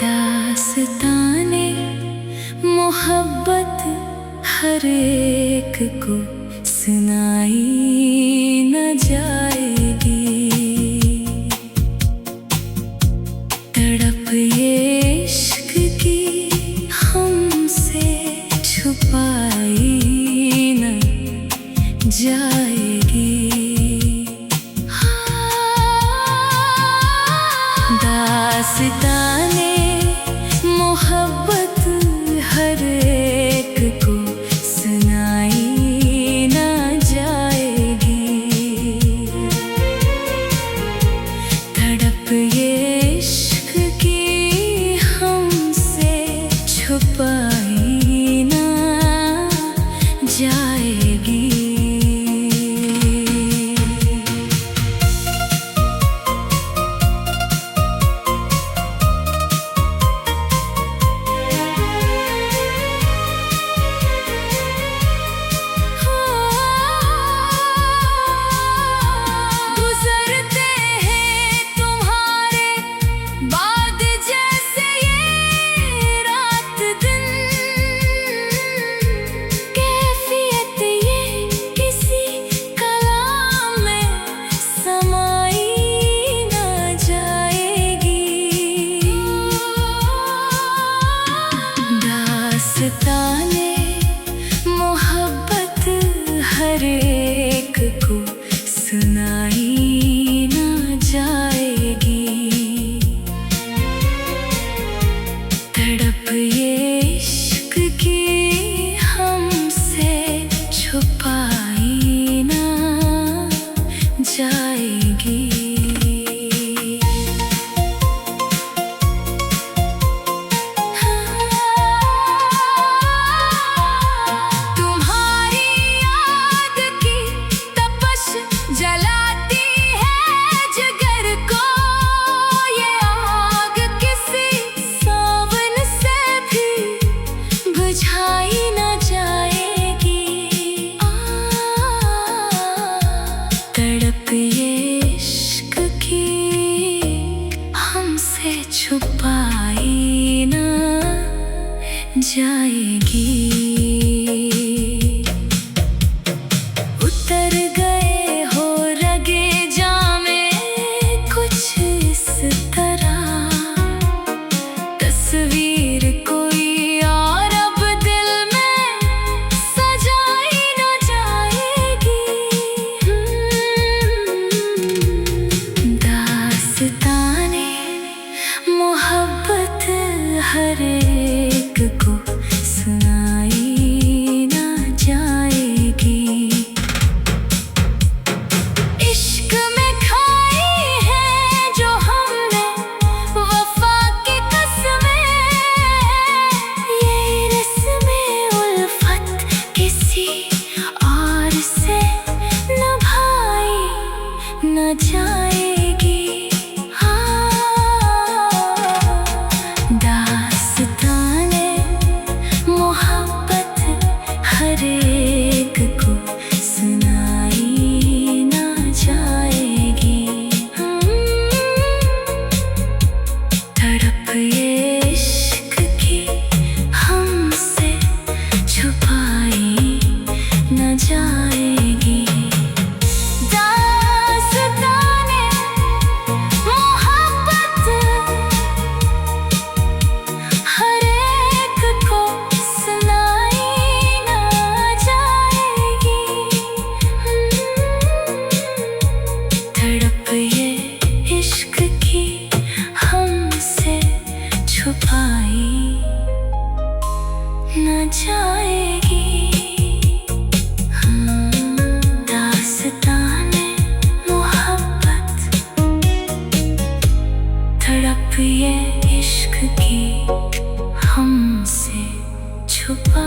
दास्ताने मोहब्बत हर एक को सुनाई न जाएगी। तड़प ये इश्क की हमसे छुपाई न जाएगी। दास्ताने मोहब्बत हर एक को सुनाई न जाएगी। तड़प ये इश्क की हमसे छुपाई न जाएगी। दास्ताने मोहब्बत हर एक को सुनाई न जाएगी। तड़प ये इश्क की हमसे छुपाई न जाएगी। जलाती है जिगर को ये आग, किसी सावन से भी बुझाई न जाएगी। तड़प ये इश्क की हमसे छुपाई न जाएगी। उतर गए हो रगे जामे कुछ इस तरह, तस्वीर कोई और अब दिल में सजाई न जाएगी। दास्ताने मोहब्बत हर एक को सुनाई न जाएगी। इश्क में खाई है जो हमने वफा की कसमें, ये रस्में उल्फत किसी और से निभाई न जाएगी। दास्ताने मोहब्बत हर एक को सुनाई न जाएगी। तड़प ये इश्क की हमसे छुपाई न जाएगी। दास्ताने मोहब्बत हर एक को सुनाई न जाएगी। तड़प ये इश्क की हमसे छुपाई न जाएगी। दास्ताने मोहब्बत तड़प ये इश्क की हमसे छुपाई